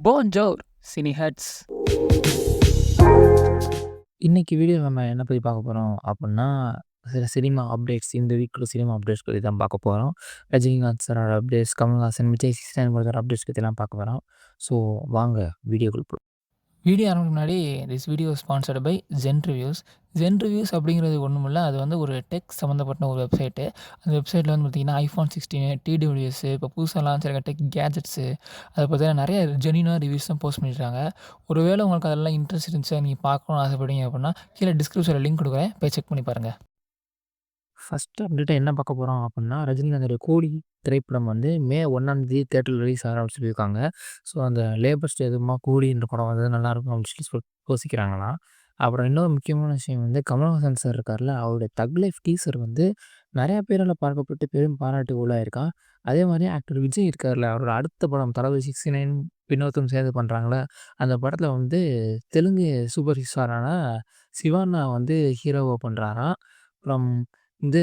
போன்ஜோர் சினிஹட்ஸ். இன்னைக்கு வீடியோ நம்ம என்ன பத்தி பார்க்க போறோம் அப்புட்ன்னா, சில சினிமா அப்டேட்ஸ் இந்த வீக்ல சினிமா அப்டேட்ஸ் பத்தி தான் பார்க்க போறோம். ரஜினிகாந்த் சாரோட updates, Kamal Haasan, Vijay Sethupathi brother updates பத்திலாம் பார்க்க போறோம். ஸோ வாங்க வீடியோக்குள்ள வீடியோ ஆரம்பிக்க முன்னாடி this video sponsored by Zen reviews. Zen reviews அப்படிங்கிறது ஒன்றுமில்ல, அது வந்து ஒரு டெக் சம்மந்தப்பட்ட ஒரு வெப்சைட்டு. அந்த வெப்சைட்டில் வந்து பார்த்திங்கன்னா ஐஃபோன் 16, டிடபிள்யூஎஸ், இப்போ புதுசாக லான்ச் ஆகிற டெக் கேஜெட்ஸு, அதை பார்த்தீங்கன்னா நிறைய ஜென்யூனாக ரிவ்யூஸ் தான் போஸ்ட் பண்ணியிருக்காங்க. ஒருவேளை உங்களுக்கு அதெல்லாம் இன்ட்ரெஸ்ட் இருந்துச்சு, நீங்கள் பார்க்கணும்னு ஆசைப்படுறீங்க அப்படின்னா கீழே டிஸ்கிரிப்ஷனில் லிங்க் கொடுக்குறேன், போய் செக் பண்ணி பாருங்கள். ஃபஸ்ட்டு அப்டேட்டா என்ன பார்க்க போகிறோம் அப்புட்ன்னா, ரஜினிகாந்தோட கூலி திரைப்படம் வந்து மே 1ஆம் தேதி தியேட்டரில் ரிலீஸ் ஆகும்னு சொல்லியிருக்காங்க. ஸோ அந்த லேபர் ஸ்டே எதுவுமா கூலின்ற படம் வந்து நல்லாயிருக்கும் அப்படின்னு சொல்லி யோசிக்கிறாங்களாம். அப்புறம் இன்னொரு முக்கியமான விஷயம் வந்து கமல்ஹாசன் சார் இருக்கார்ல, அவருடைய தக் லைஃப் டீசர் வந்து நிறையா பேரால் பார்க்கப்பட்டு பெரும் பாராட்டு உள்ளாயிருக்கான். அதே மாதிரி ஆக்டர் விஜய் இருக்கார்ல, அவரோட அடுத்த படம் தளபதி 69 வினோத்தும் சேர்ந்து பண்ணுறாங்கள்ல, அந்த படத்தில் வந்து தெலுங்கு சூப்பர் ஸ்டாரான சிவானா வந்து ஹீரோவா பண்ணுறாராம். அப்புறம் வந்து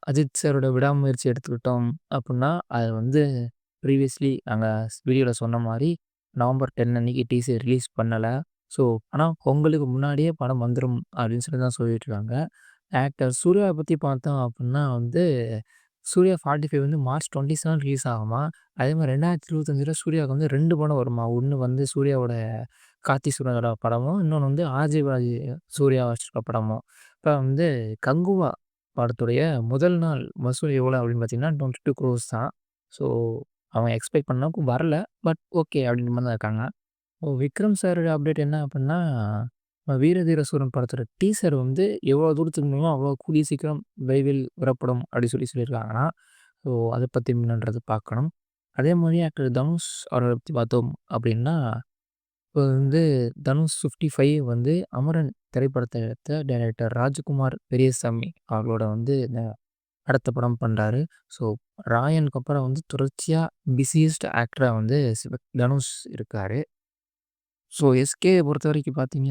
அஜித் சாரோட விடாமுயற்சி எடுத்துக்கிட்டோம் அப்புட்ன்னா, அது வந்து ப்ரீவியஸ்லி நாங்க வீடியோல சொன்ன மாரி நவம்பர் 10 அன்னைக்கு டீசர் ரிலீஸ் பண்ணல. ஸோ ஆனா பொங்கலுக்கு முன்னாடியே படம் வந்துரும் அப்படின்னு சொல்லி தான் சொல்லிட்டுருக்காங்க. ஆக்டர் சூர்யாவ பத்தி பார்த்தோம் அப்புட்ன்னா வந்து, சூர்யா 45 வந்து மார்ச் 27 ரிலீஸ் ஆகுமா. அதே மாரி 2025ல சூர்யாவுக்கு வந்து 2 படம் வருமா. ஒண்ணு வந்து சூர்யாவோட கார்த்தி சூர்யாவோட படமும், இன்னொன்னு வந்து ஆர்ஜே பாலாஜி சூர்யா வச்சிருக்க படமும். இப்ப வந்து கங்குவா படத்துடைய முதல் நாள் வசூல் எவ்வளோ அப்படின்னு பார்த்தீங்கன்னா, 22 க்ரோர்ஸ் தான். ஸோ அவங்க எக்ஸ்பெக்ட் பண்ண அளவுக்கு வரல. பட் ஓகே அப்படின்ற மாரி தான் இருக்காங்க. விக்ரம் சாரோட அப்டேட் என்ன அப்புட்ன்னா, வீரதீர சூரன் படத்தோட டீசர் வந்து எவ்வளோ தூரத்துக்கு முடியுமோ அவ்வளோ கூடிய சீக்கிரம் விரைவில் வரப்படும் அப்படி சொல்லியிருக்காங்களாம். ஸோ அத பத்தி என்னன்றது பார்க்கணும். அதே மாரி ஆக்டர் தனுஷ் அவர பத்தி பார்த்தோம் அப்படின்னா, இப்போ வந்து தனுஷ் 55 வந்து அமரன் திரைப்படத்த எடுத்த டைரக்டர் ராஜ்குமார் பெரியசாமி அவர்களோட வந்து இந்த அடுத்த படம் பண்றாரு. ஸோ ராயனுக்கு அப்புறம் வந்து தொடர்ச்சியா பிஸியஸ்ட் ஆக்டரா வந்து தனுஷ் இருக்காரு. ஸோ எஸ்கே பொறுத்தவரைக்கும் பார்த்தீங்க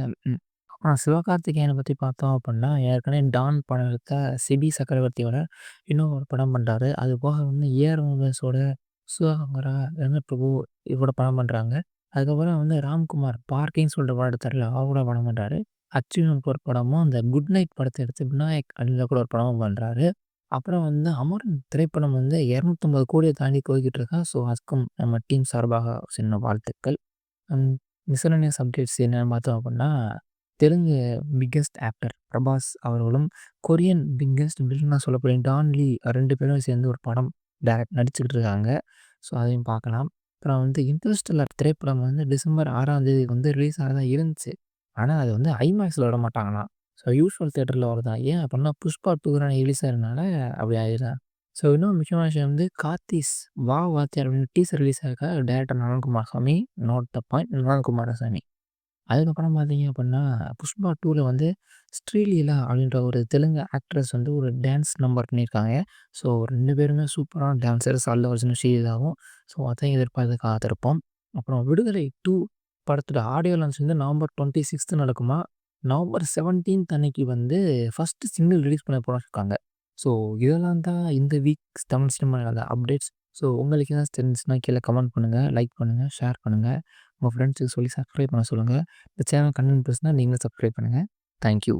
சிவகார்த்திகேயன பத்தி பார்த்தோம் அப்புட்ன்னா, ஏற்கனவே டான் படம் எடுத்த சிபி சக்கரவர்த்தியோட இன்னும் ஒரு படம் பண்றாரு. அது போக வந்து ஏஆர் முருகதாஸோட சிவகங்கரா, வெங்கட் பிரபு இவரோட படம் பண்றாங்க. அதுக்கப்புறம் வந்து ராம்குமார் பார்க்கிங்ன்னு சொல்லிட்டு படம் எடுத்தார்ல, அவர் கூட படம் பண்றாரு. அர்ஜுனுக்கு ஒரு படமும், அந்த குட் நைட் படத்த எடுத்து விநாயக் அதில கூட ஒரு படமும் பண்றாரு. அப்புறம் வந்து அமரன் திரைப்படம் வந்து 250 கோடிய தாண்டி போய்க்கிட்டு இருக்கா. ஸோ அதுக்கும் நம்ம டீம் சார்பாக சின்ன வாழ்த்துக்கள். அம் மிஸ்செலேனியஸ் அப்டேட்ஸ் என்னென்னு பார்த்தோம் அப்புட்ன்னா, தெலுங்கு பிக்கெஸ்ட் ஆக்டர் பிரபாஸ் அவர்களும், கொரியன் பிக்கெஸ்ட் வில்லனா சொல்லக்கூடிய டான் லீ 2 பேரும் சேர்ந்து ஒரு படம் நடிச்சுக்கிட்டு இருக்காங்க. ஸோ அதையும் பார்க்கலாம். அப்புறம் வந்து இன்டர்ஸ்டெல்லார் திரைப்படம் வந்து டிசம்பர் 6ஆம் தேதி வந்து ரிலீஸ் ஆக தான் இருந்துச்சு. ஆனா அது வந்து ஐமேக்ஸ்ல விட மாட்டாங்களாம். ஸோ யூசுவல் தியேட்டர்ல வருதாம். ஏன் அப்புட்ன்னா புஷ்பா 2 ரிலீஸ் ஆகுறதுனால அப்படி ஆயிடுதாம். ஸோ இன்னொரு முக்கியமான விஷயம் வந்து கார்த்திஸ் வா வாத்தியார் அப்படின்னு டீசர் ரிலீஸ் ஆயிருக்கா. டைரக்டர் நலன்குமார் சாமி, நோட் த பாயிண்ட் நலன்குமாரசாமி. அதுக்கப்புறம் பார்த்தீங்க அப்படின்னா, புஷ்பா 2ல வந்து ஸ்ரீலீலா அப்படின்ற ஒரு தெலுங்கு ஆக்ட்ரஸ் வந்து ஒரு டான்ஸ் நம்பர் பண்ணியிருக்காங்க. ஸோ 2 பேருமே சூப்பரான டான்சர்ஸ் அல்லு அர்ஜுனும், ஸ்ரீலீலாவும். ஸோ அதையும் எதிர்பார்த்து காத்திருப்போம். அப்புறம் விடுதலை 2 படத்தோட ஆடியோ லான்ச் வந்து நவம்பர் 26 நடக்குமா. நவம்பர் 17 அன்னைக்கு வந்து ஃபர்ஸ்ட் சிங்கிள் ரிலீஸ் பண்ண போறோம்னு இருக்காங்க. ஸோ இதெல்லாம் தான் இந்த வீக் தமிழ் சினிமாவோட அப்டேட்ஸ். ஸோ உங்களுக்கு ஏதாச்சும் தெரிஞ்சுச்சுன்னா கீழ கமெண்ட் பண்ணுங்க, லைக் பண்ணுங்க, ஷேர் பண்ணுங்க. உங்க ஃப்ரெண்ட்ஸுக்கு சொல்லி சப்ஸ்கிரைப் பண்ண சொல்லுங்க. இந்த சேனல் கன்டென்ட் பிடிச்சிருந்தா நீங்களும் சப்ஸ்கிரைப் பண்ணுங்க. Thank you.